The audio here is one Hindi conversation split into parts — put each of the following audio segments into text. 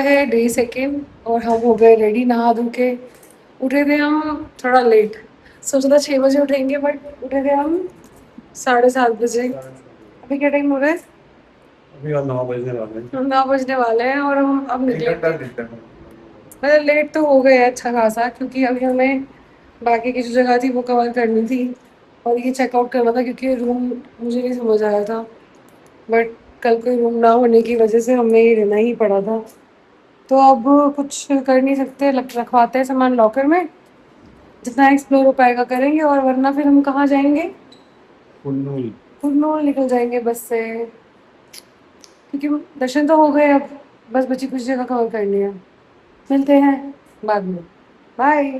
है डे सेकेंड और हम हो गए रेडी नहा धो के। उठे थे हम थोड़ा लेट, सोचा था 6 बजे उठेंगे बट उठे थे हम 7:30 बजे। अभी क्या टाइम हो रहा है? अभी और 9 बजने वाले हैं। 9 बजने वाले हैं और हम अब एक निकले घंटा थे। दिखता है। मतलब लेट तो हो गए हैं अच्छा खासा, क्योंकि अभी हमें बाकी की जो जगह थी वो कवर करनी थी और ये चेकआउट करना था, क्योंकि रूम मुझे नहीं समझ आया था। बट कल कोई रूम ना होने की वजह से हमें ही रहना ही पड़ा था। तो अब कुछ कर नहीं सकते, रखवाते हैं सामान लॉकर में। जितना एक्सप्लोर हो पाएगा करेंगे, और वरना फिर हम कहाँ जाएंगे? कुल्लू। कुन्नूर निकल जाएंगे बस से, क्योंकि दर्शन तो हो गए, अब बस बची कुछ जगह कवर करनी है। मिलते हैं बाद में। बाय।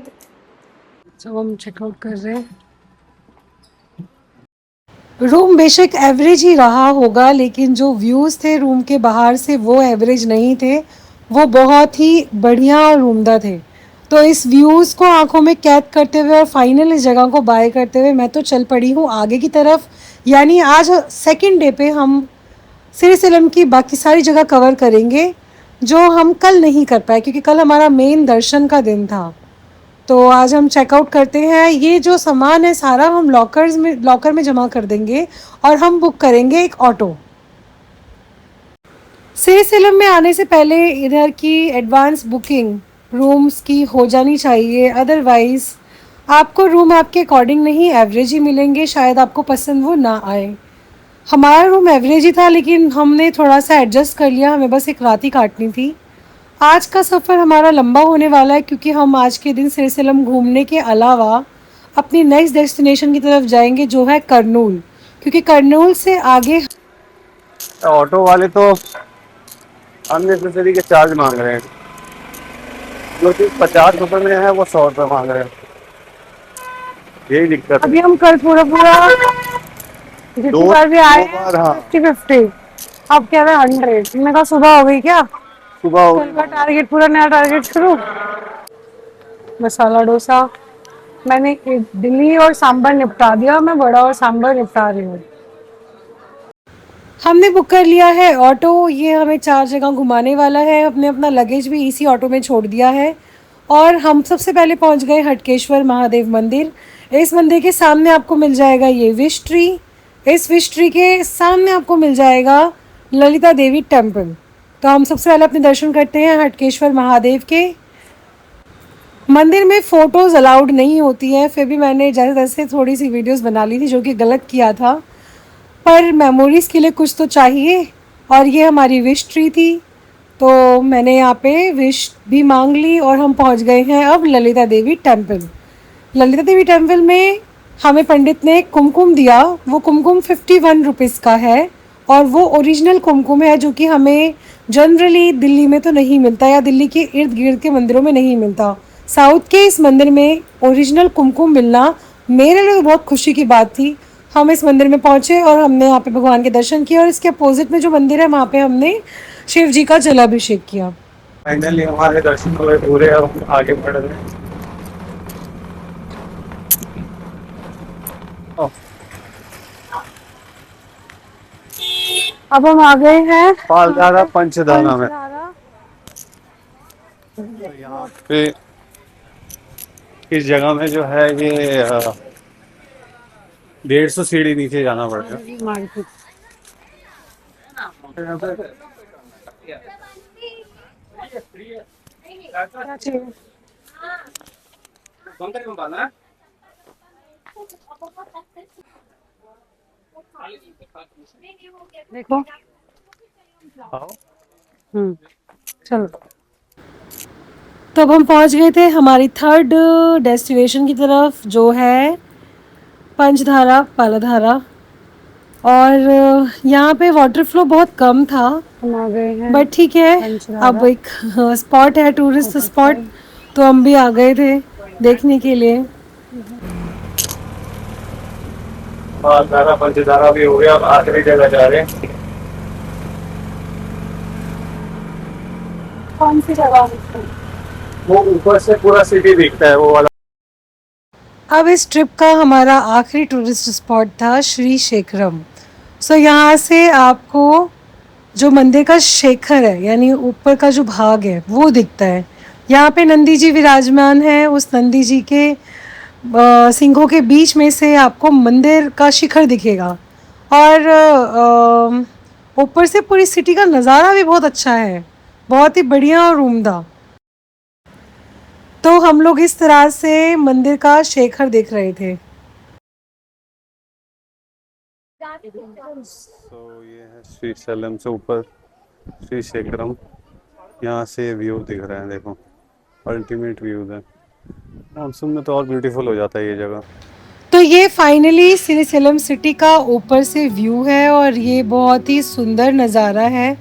तो हम चेकआउट कर रहे हैं। रूम बेशक एवरेज ही रहा होगा, लेकिन जो व्यूज़ थे रूम के बाहर से वो एवरेज नहीं थे, वो बहुत ही बढ़िया और उम्दा थे। तो इस व्यूज़ को आंखों में कैद करते हुए और फाइनल इस जगह को बाय करते हुए मैं तो चल पड़ी हूँ आगे की तरफ। यानी आज सेकंड डे पे हम सिरसिलम की बाकी सारी जगह कवर करेंगे, जो हम कल नहीं कर पाए क्योंकि कल हमारा मेन दर्शन का दिन था। तो आज हम चेकआउट करते हैं। ये जो सामान है सारा हम लॉकर में जमा कर देंगे और हम बुक करेंगे एक ऑटो। सिरसिलम में आने से पहले इधर की एडवांस बुकिंग रूम्स की हो जानी चाहिए, अदरवाइज़ आपको रूम आपके अकॉर्डिंग नहीं एवरेज ही मिलेंगे, शायद आपको पसंद वो ना आए। हमारा रूम एवरेज ही था, लेकिन हमने थोड़ा सा एडजस्ट कर लिया, हमें बस एक रात ही काटनी थी। आज का सफ़र हमारा लंबा होने वाला है, क्योंकि हम आज के दिन सिरसिलम घूमने के अलावा अपनी नेक्स्ट डेस्टिनेशन की तरफ जाएंगे, जो है करनूल। क्योंकि करनूल से आगे ऑटो वाले तो अननेसेसरी के चार्ज मांग रहे हैं। जो चीज 50 रुपए में है वो 100 रुपए मांग रहे हैं। यही दिक्कत है। अभी हम कल पूरा पूरा जितनी दो बार भी आए दो हैं बार हाँ। 50-50, अब क्या है 100। मैंने कहा सुबह हो गई क्या? सुबह हो कल गई का हाँ। टारगेट पूरा, नया टारगेट शुरू। मसाला डोसा मैंने इडली और सांभर निपटा दिया, मैं बड़ा और सांभर निपटा रही हूँ। हमने बुक कर लिया है ऑटो, ये हमें 4 जगह घुमाने वाला है। हमने अपना लगेज भी इसी ऑटो में छोड़ दिया है और हम सबसे पहले पहुंच गए हटकेश्वर महादेव मंदिर। इस मंदिर के सामने आपको मिल जाएगा ये विश ट्री। इस विश ट्री के सामने आपको मिल जाएगा ललिता देवी टेम्पल। तो हम सबसे पहले अपने दर्शन करते हैं हटकेश्वर महादेव के। मंदिर में फ़ोटोज़ अलाउड नहीं होती हैं, फिर भी मैंने जैसे तैसे थोड़ी सी वीडियोस बना ली थी, जो कि गलत किया था, पर मेमोरीज़ के लिए कुछ तो चाहिए। और ये हमारी विश ट्री थी, तो मैंने यहाँ पे विश भी मांग ली और हम पहुँच गए हैं अब ललिता देवी टेम्पल। ललिता देवी टेम्पल में हमें पंडित ने कुमकुम दिया, वो कुमकुम 51 रुपीज़ का है और वो ओरिजिनल कुमकुम है, जो कि हमें जनरली दिल्ली में तो नहीं मिलता या दिल्ली के इर्द गिर्द के मंदिरों में नहीं मिलता। साउथ के इस मंदिर में ओरिजिनल कुमकुम मिलना मेरे लिए तो बहुत खुशी की बात थी। हम इस मंदिर में पहुँचे और हमने यहाँ पे भगवान के दर्शन किए और इसके अपोजिट में जो मंदिर है वहाँ पे हमने शिव जी का जलाभिषेक किया। फाइनली हमारे दर्शन हुए पूरे। अब आगे बढ़ रहे हैं। ओह, अब हम आ गए हैं पालधारा पंचधारा में। पंचधारा। तो यहाँ पे इस जगह में जो है ये 150 सीढ़ी नीचे जाना पड़ेगा। मार्केट क्या चाहिए? देखो। आओ। चलो। तो अब हम पहुंच गए थे हमारी थर्ड डेस्टिनेशन की तरफ, जो है पंचधारा पालाधारा। और यहाँ पे वाटर फ्लो बहुत कम था, हम आ गए हैं बट ठीक है। अब एक स्पॉट है, टूरिस्ट स्पॉट, तो हम भी आ गए थे देखने के लिए। पालधारा पंचधारा भी हो गया। अब आखिरी जगह जा रहे हैं। कौन सी जगह? वो ऊपर से पूरा सिटी दिखता है वो वाला। अब इस ट्रिप का हमारा आखिरी टूरिस्ट स्पॉट था श्री शेखरम। सो यहाँ से आपको जो मंदिर का शेखर है यानी ऊपर का जो भाग है वो दिखता है। यहाँ पे नंदी जी विराजमान है। उस नंदी जी के सिंघों के बीच में से आपको मंदिर का शिखर दिखेगा। और ऊपर से पूरी सिटी का नज़ारा भी बहुत अच्छा है, बहुत ही बढ़िया और उम्दा। तो हम लोग इस तरह से मंदिर का शेखर देख रहे थे। तो ये है श्री शैलम से ऊपर श्री शेखरम। यहाँ से व्यू दिख रहा है, देखो अल्टीमेट व्यूज है। मानसून में तो और ब्यूटीफुल हो जाता है ये जगह। तो ये फाइनली सिरिसेलम सिटी का ऊपर से व्यू है और ये बहुत ही सुंदर नज़ारा है।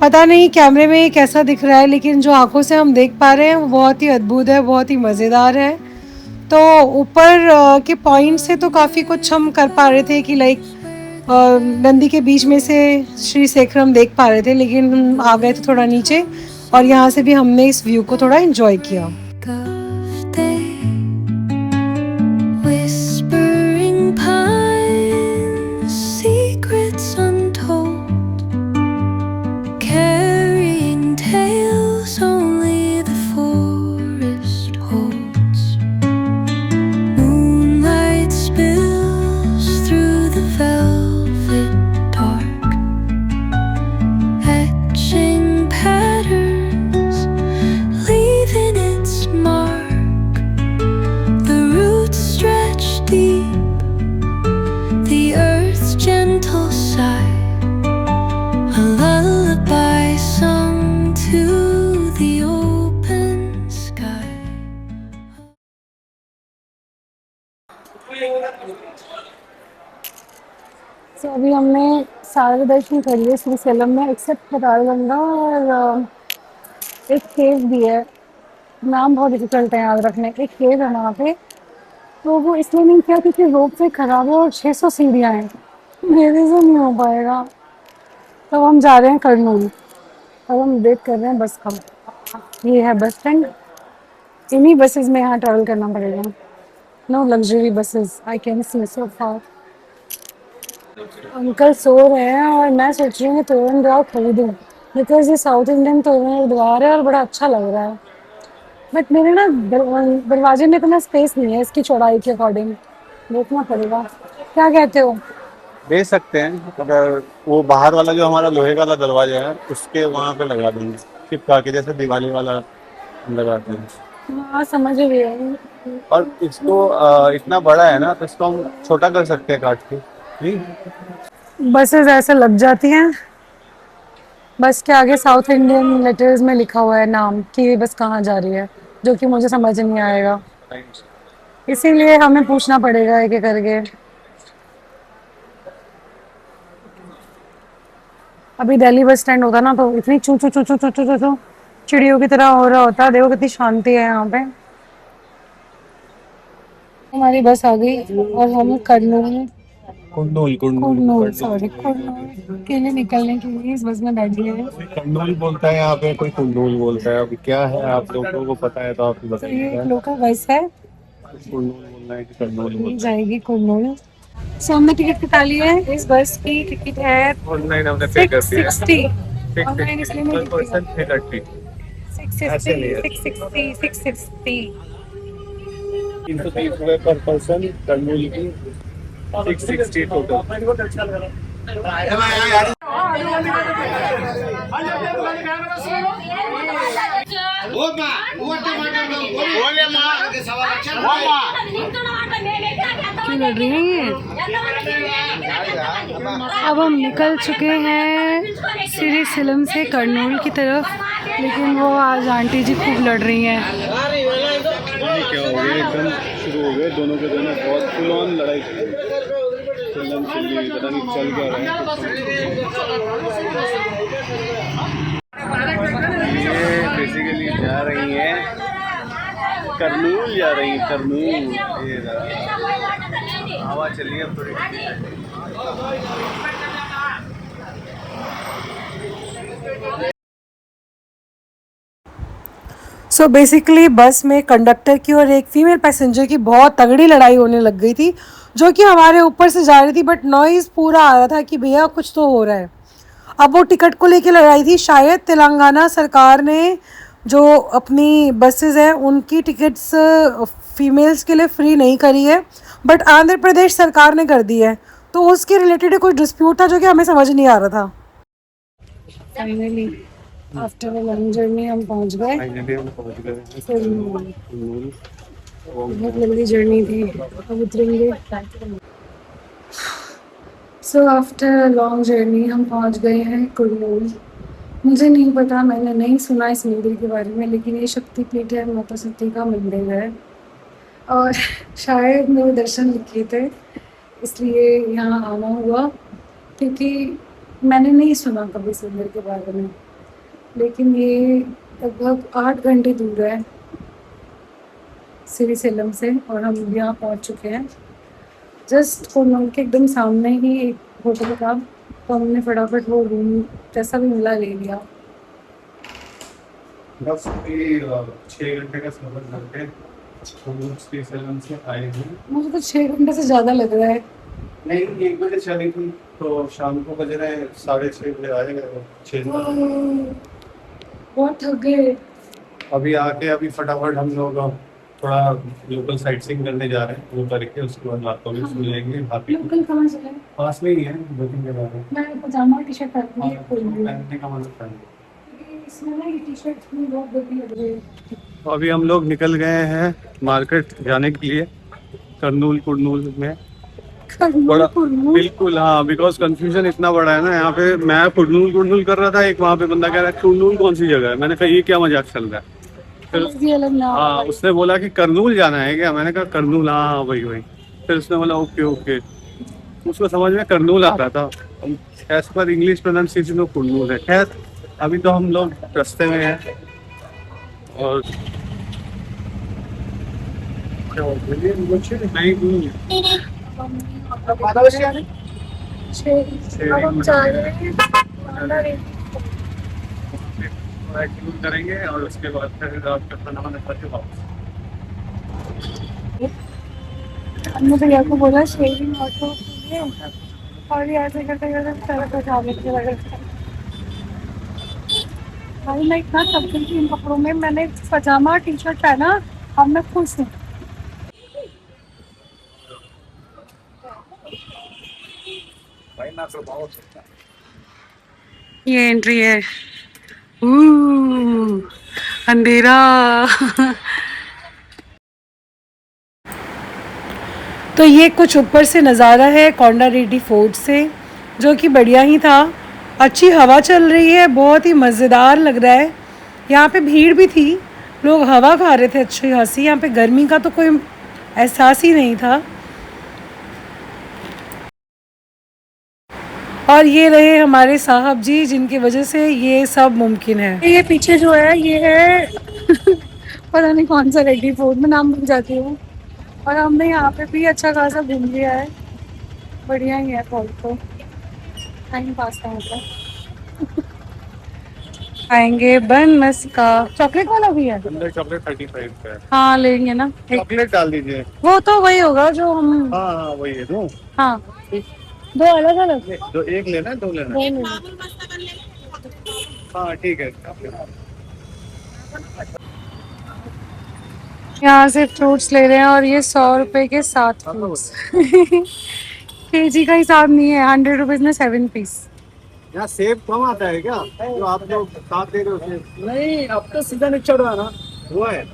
पता नहीं कैमरे में कैसा दिख रहा है, लेकिन जो आंखों से हम देख पा रहे हैं वो बहुत ही अद्भुत है, बहुत ही मज़ेदार है। तो ऊपर के पॉइंट से तो काफ़ी कुछ हम कर पा रहे थे कि लाइक नंदी के बीच में से श्री शेखरम देख पा रहे थे, लेकिन हम आ गए थे थोड़ा नीचे और यहाँ से भी हमने इस व्यू को थोड़ा एंजॉय किया। तो अभी हमने सारे दर्शन कर लिए श्रीशैलम में एक्सेप्ट केदारगंगा, और एक केव भी है, नाम बहुत डिफिकल्ट है याद रखने। एक केव है वहाँ पे, तो वो इसलिए नहीं किया क्योंकि रोप वे खराब है और 600 सीढ़ियाँ हैं, मेरे से नहीं हो पाएगा। तो हम जा रहे हैं करनूल और हम वेट कर रहे हैं बस का। ये है बस स्टैंड, इन्हीं बसेस में यहाँ ट्रैवल करना पड़ेगा। No luxury buses I can see so far. Uncle सो रहे हैं और मैं सोच रही हूँ तोरण द्वार खरीदूँ, बिकॉज ये साउथ इंडियन तोरण द्वार है और बड़ा अच्छा लग रहा है। बट मेरे ना दरवाजे में इतना स्पेस नहीं है इसकी चौड़ाई के अकॉर्डिंग, देखना पड़ेगा। क्या कहते हो? दे सकते हैं, अगर वो बाहर वाला जो हमारा लोहे वाला दरवाजा है उसके वहाँ पे लगा देंगे चिपका के, जैसे दिवाली वाला लगाते हैं। हाँ समझ रही हूँ। और इसको इतना बड़ा है ना, तो इसको हम छोटा कर सकते हैं काट के। नहीं, बसेस ऐसे लग जाती हैं, बस के आगे साउथ इंडियन लेटर्स में लिखा हुआ है नाम कि ये बस कहाँ जा रही है, जो कि मुझे समझ नहीं आएगा, इसीलिए हमें पूछना पड़ेगा एक एक करके। अभी दिल्ली बस स्टैंड होता ना तो इतनी चू चू चू चू चू चू चू चू चिड़ियों की तरह हो रहा होता। देखो कितनी शांति है यहाँ पे। हमारी बस आ गई और हम कुरनूल सॉरी कुरनूल के लिए निकलने के लिए इस बस में बैठ गए हैं। कोई कर्नूल बोलता है यहाँ पे, कोई कुंडूल बोलता है। अभी क्या है आप लोगों को पता है तो आप तो ये बताइए। एक लोकल बस है, कुंडूल बोलना है कि कर्नूल ये बोलना है? जाएगी कुरनूल। सो हमने टिकट कटा ली है। इस बस की टिकट है ऑनलाइन हमने पे कर दिया है। 660। ऑनलाइन इसलिए नहीं पर पर्सन 330। ऐसे नहीं है। 660 330 रुपए पर पर्सन कर्नूल की, 660 टोटल। क्यों लड़ रही है ये? अब हम निकल चुके हैं सिरिसिलम से कर्नूल की तरफ, लेकिन वो आज आंटी जी खूब लड़ रही हैं। क्या हो गया, एकदम शुरू हो गए दोनों के दोनों, बहुत फुल ऑन लड़ाई चल रही है। पता नहीं चल क्या रहा है। ये बेसिकली जा रही है कर्नूल, जा रही है कर्नूल। हवा चलिए अब थोड़ी। सो बेसिकली बस में कंडक्टर की और एक फीमेल पैसेंजर की बहुत तगड़ी लड़ाई होने लग गई थी, जो कि हमारे ऊपर से जा रही थी, बट नॉइज़ पूरा आ रहा था कि भैया कुछ तो हो रहा है। अब वो टिकट को लेके लड़ाई थी, शायद तेलंगाना सरकार ने जो अपनी बसेस हैं उनकी टिकट्स फीमेल्स के लिए फ्री नहीं करी है, बट आंध्र प्रदेश सरकार ने कर दी है, तो उसके रिलेटेड कोई डिस्प्यूट था जो कि हमें समझ नहीं आ रहा था। Finally after a long journey हम पहुंच गए। फाइनली हम पहुंच गए हैं। बहुत लंबी जर्नी थी, अब उतरेंगे। सो आफ्टर लॉन्ग जर्नी हम पहुंच गए हैं कुरनूल। मुझे नहीं पता, मैंने नहीं सुना इस मंदिर के बारे में, लेकिन ये शक्तिपीठ है, माता सती का मंदिर है और शायद मेरे दर्शन लिखे थे इसलिए यहाँ आना हुआ, क्योंकि मैंने नहीं सुना कभी इस मंदिर के बारे में। लेकिन ये लगभग 8 घंटे दूर है श्री सेलम से और हम यहाँ पहुँच चुके हैं। जस्ट कुरनूल के एकदम सामने ही एक होटल था, तो हमने फटाफट वो रूम जैसा भी मिला ले लिया। बस 6 घंटे का सफर करके हम स्टेशन से आए हैं। मुझे तो 6 घंटे से ज़्यादा लग रहा है। नहीं, 1 बजे चली थी तो शाम को बज रहे 6:30 बजे आ गए। 6 बहुत थक गए। अभी आके अभी फटाफट हम लोग थोड़ा लोकल साइट सीइंग करने जा रहे हैं, वो करके उसके बाद रात को भी सो जाएंगे। लोकल कहाँ से है? पास में ही है, 2-3 के बाद मैं पजामा टी शर्ट पहनूंगी, पहनने का मतलब है। इसमें ना ये टी शर्ट में बहुत बड़ी लग रही है। तो अभी हम लोग निकल गए हैं मार्केट जाने के लिए, कुरनूल में। बड़ा बिल्कुल, हाँ, बिकॉज कंफ्यूजन इतना बड़ा है ना यहाँ पे। मैं कुरनूल कर रहा था, एक वहाँ पे बंदा कह रहा है कुरनूल कौन सी जगह है। मैंने कहा ये क्या मजाक चल रहा है। फिर हाँ, उसने बोला कि करनूल जाना है क्या। मैंने कहा करनूल, हाँ वही। फिर उसने बोला ओके ओके, उसको समझ में करनूल आ रहा था। As per English pronunciation of Kurnool है। खैर अभी तो हम लोग रास्ते में हैं और करेंगे और उसके बाद फिर रात का खाना वाना करके वापस। हमने भैया को बोला शेयरिंग ऑटो के लिए, और ये ऐसे करते करते सड़क पर जाने के लगा। भाई मैं इतना थक गई थी इन कपड़ों में, मैंने पजामा टी शर्ट पहना, अब मैं खुश हूँ। ये एंट्री है, अंधेरा। तो ये कुछ ऊपर से नज़ारा है कोंडा रेड्डी फोर्ट से, जो कि बढ़िया ही था। अच्छी हवा चल रही है, बहुत ही मज़ेदार लग रहा है। यहाँ पे भीड़ भी थी, लोग हवा खा रहे थे अच्छी खासी। यहाँ पे गर्मी का तो कोई एहसास ही नहीं था। और ये रहे हमारे साहब जी, जिनकी वजह से ये सब मुमकिन है। ये पीछे जो है ये है पता नहीं कौन सा रेड्डी फोर्ट, में नाम भूल जाती हूँ। और हमने यहाँ पे भी अच्छा खासा घूम लिया है, बढ़िया ही है फोर्ट तो, टाइम पास का मतलब। आएंगे बन मस्का, चॉकलेट वाला भी है अंदर। चॉकलेट 35 का है। हाँ लेंगे ना, चॉकलेट डाल दीजिए। वो तो वही होगा जो हम, हाँ वही है। दो, हाँ 2 अलग अलग। दो, एक लेना है 2 लेना है? हाँ ठीक है। यहाँ से फ्रूट्स ले रहे हैं और ये 100 रुपए के 7 फ्रूट्स। केजी का हिसाब नहीं है, 100 रुपीज में 7 पीस। यहाँ सेब कम आता है क्या जो आप लोग साथ दे रहे हो? सेब नहीं, अब तो सीजन नहीं चल रहा ना, वो है।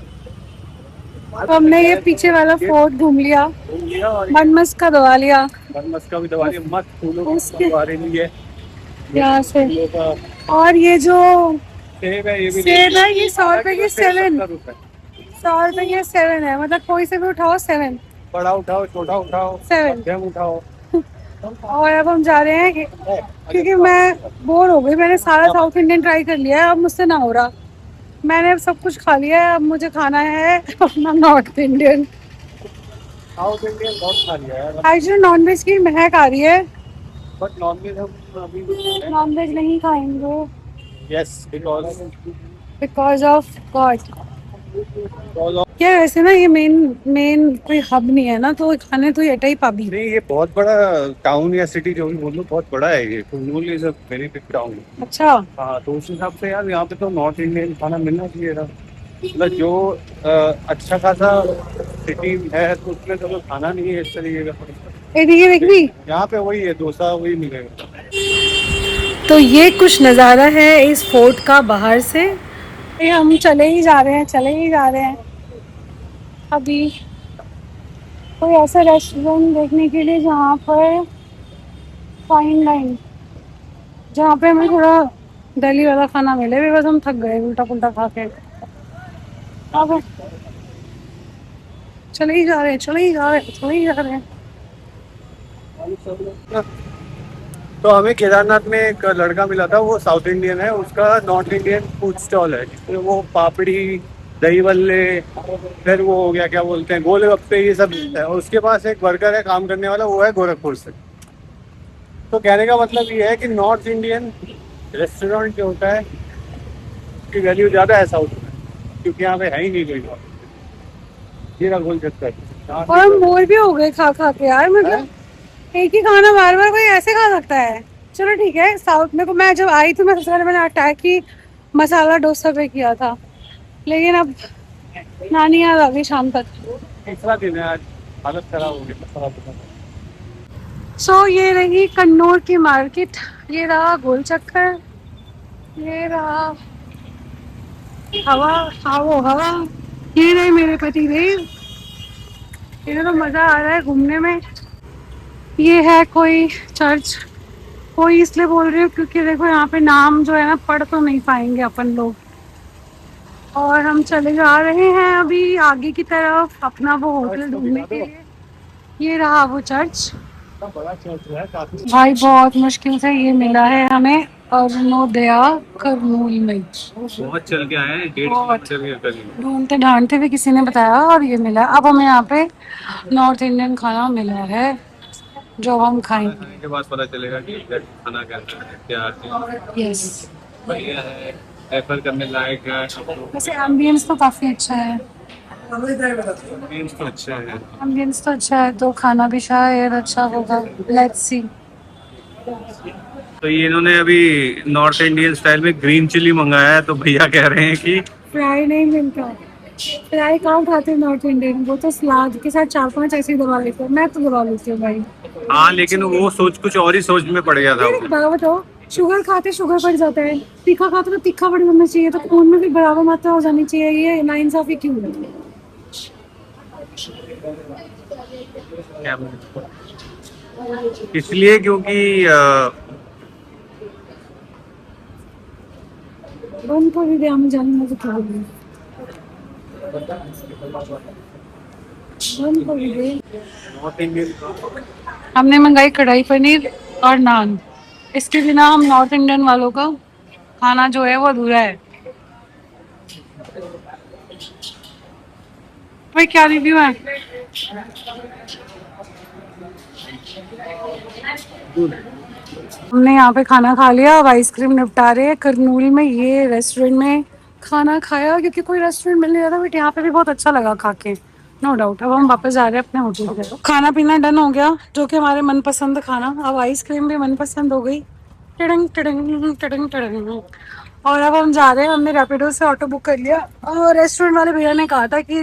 तो हमने ये पीछे वाला फोर्ट घूम लिया, बनमस्क का दवा लिया, बनमस्क का भी दवा लिया, मत फूलों के बारे में है यहाँ से। और ये जो सेब है, ये भी सेब है, ये 100 रुपए के 7, 100 रुपए के 7 है, मतलब कोई से भी उठाओ 7। बड़ा उठाओ, छोटा उठाओ, 7 मध्यम उठाओ। और अब हम जा रहे हैं क्योंकि मैं बोर हो गई, मैंने सारा साउथ इंडियन ट्राई कर लिया है, अब मुझसे ना हो रहा। मैंने अब सब कुछ खा लिया है, अब मुझे खाना है अपना नॉर्थ इंडियन। साउथ इंडियन बहुत खा लिया है। एक्चुअली नॉनवेज की महक आ रही है, बट नॉनवेज हम अभी नॉनवेज नहीं खाएंगे। Yes, because of God. क्या वैसे ना ये मेन मेन कोई हब नहीं है ना, तो खाने तो ये ही पाबी। नहीं, ये बहुत बड़ा टाउन या सिटी जो भी बोल लो, बहुत बड़ा है ये। Kullu is a very big town. अच्छा। हाँ, तो उस हिसाब से यार यहाँ पे तो नॉर्थ इंडियन खाना मिलना चाहिए था। मतलब जो अच्छा खासा सिटी है तो उसमें तो खाना नहीं है इस तरीके का। ये देखिए देख भी। यहाँ पे वही है, डोसा वही मिलेगा। तो ये कुछ नज़ारा है इस फोर्ट का बाहर से। ये हम चले ही जा रहे हैं, चले ही जा रहे हैं। अभी कोई ऐसा रेस्टोरेंट देखने के लिए जहाँ पर फाइन लाइन, जहाँ पे हमें थोड़ा दिल्ली वाला खाना मिले, बिकॉज हम थक गए उल्टा पुल्टा खा के। अब चले ही जा रहे हैं, चले ही जा रहे हैं, चले ही जा रहे हैं। तो हमें केदारनाथ में एक लड़का मिला था, वो साउथ इंडियन है, उसका नॉर्थ इंडियन फूड स्टॉल है जिसमें वो पापड़ी, दही बल्ले, फिर वो हो गया क्या बोलते हैं गोलगप्पे, ये सब मिलता है। और उसके पास एक वर्कर है काम करने वाला, वो है गोरखपुर से। तो कहने का मतलब ये है कि नॉर्थ इंडियन रेस्टोरेंट जो होता है उसकी वैल्यू ज़्यादा है साउथ में, क्योंकि यहाँ पे है ही नहीं कोई नॉर्थ। ये ना गोल चक्कर। और हम बोर भी हो गए खा खा के यार, मतलब एक ही खाना बार बार कोई ऐसे खा सकता है। चलो ठीक है, साउथ में को मैं जब आई थी मैं सबसे पहले मैंने अटैक ही मसाला डोसा पे किया था, लेकिन अब नानी याद आ गई शाम तक। तीसरा दिन है आज, हालत खराब हो गई मसाला डोसा। सो ये रही कन्नौर की मार्केट, ये रहा गोल चक्कर, ये रहा हवा, हावो हवा, ये रहे मेरे पति देव। इन्हें तो मजा आ रहा है घूमने में। ये है कोई चर्च, कोई इसलिए बोल रही हूँ क्योंकि देखो यहाँ पे नाम जो है ना पढ़ तो नहीं पाएंगे अपन लोग। और हम चले जा रहे हैं अभी आगे की तरफ अपना वो होटल ढूंढने के लिए। ये रहा वो चर्च। बड़ा चर्च है काफी। भाई बहुत मुश्किल से ये मिला है हमें, अरुणोदया करनूल में। बहुत चल के आए हैं, 1.5 बहुत किलोमीटर के करीब। ढूंढते ढांढते भी किसी ने बताया और ये मिला। अब हमें यहाँ पे नॉर्थ इंडियन खाना मिला है जो हम खाना खाएंगे। खाने के बाद पता चलेगा कि खाना कैसा है, क्या है। यस। बढ़िया है, रेफर करने लायक है। वैसे एम्बियंस तो काफी अच्छा है। मीन्स तो अच्छा है। एम्बियंस तो अच्छा है तो खाना भी शायद अच्छा होगा। Let's see. तो ये इन्होंने अभी नॉर्थ इंडियन स्टाइल में ग्रीन चिली मंगाया है, तो भैया कह रहे हैं कि फ्राई नहीं मिलता। फ्राई कहाँ खाते हैं नॉर्थ इंडियन, वो तो सलाद के साथ चार पांच ऐसे ही दबा लेते हैं। मैं तो दबा लेती हूँ भाई। हाँ, लेकिन वो सोच कुछ और ही सोच में पड़ गया था यार एक वो। बात बताओ, शुगर खाते शुगर बढ़ जाता है, तीखा खाते तो तीखा बढ़ जाना चाहिए, तो खून में भी बराबर मात्रा हो जानी चाहिए। ये नाइंसाफी क्यों है? क्या बोलूं? इसलिए क्योंकि बंद कर भी दिया, हम जाने में तो क्या होगी। बंद कर भी दे। नॉर्थ इंडियन हमने मंगाई कढ़ाई पनीर और नान। इसके बिना हम नॉर्थ इंडियन वालों का खाना जो है वो अधूरा है। भाई क्या रिव्यू है? हमने यहाँ पे खाना खा लिया, अब आइसक्रीम निपटा रहे हैं। करनूल में ये रेस्टोरेंट में खाना खाया क्योंकि कोई रेस्टोरेंट मिल नहीं रहा था, बट यहाँ पे भी बहुत अच्छा लगा खा के, नो डाउट। अब हम वापस जा रहे हैं अपने होटल की तरफ। खाना पीना डन हो गया, जो कि हमारे मनपसंद खाना। अब आइसक्रीम भी मनपसंद हो गई। टिड़ंग टिड़ंग टिड़ंग टिड़ंग। और अब हम जा रहे हैं, हमने रैपिडो से ऑटो बुक कर लिया और रेस्टोरेंट वाले भैया ने कहा था कि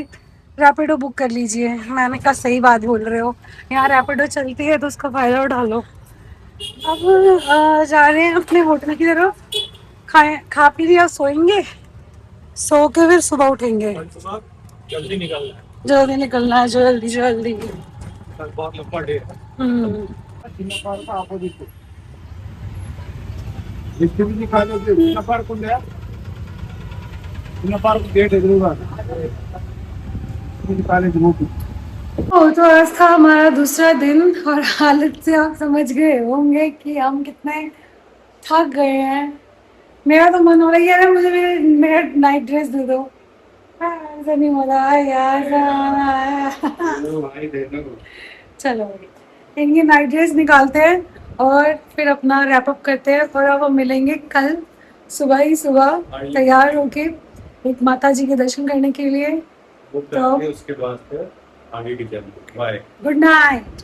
रैपिडो बुक कर लीजिए। मैंने कहा सही बात बोल रहे हो, यहाँ रैपिडो चलती है तो उसका फ़ायदा उठा लो। अब जा रहे हैं अपने होटल की तरफ। खाए खा पी लिया, सोएंगे, सो के फिर सुबह उठेंगे। जल्दी निकलना है, जल्दी निकलना है, जल्दी जल्दी। कल बहुत लंबा डे है। हम्म। इसके भी दिखा दो कि नंबर कौन है, नंबर डेट है जरूर निकाले ग्रुप। तो आज था हमारा दूसरा दिन और हालत से आप समझ गए होंगे कि हम कितने थक गए हैं। मेरा तो मन हो रहा है यार, मुझे मेरा नाइट ड्रेस दे दो। ऐसा नहीं हो रहा है यार। भाई दे दो। चलो इनकी नाइट ड्रेस निकालते हैं और फिर अपना रैप अप करते हैं। और अब हम मिलेंगे कल सुबह ही सुबह तैयार होके एक माता जी के दर्शन करने के लिए। वो तो करके उसके बाद फिर आगे की जर्नी। बाय। Good night.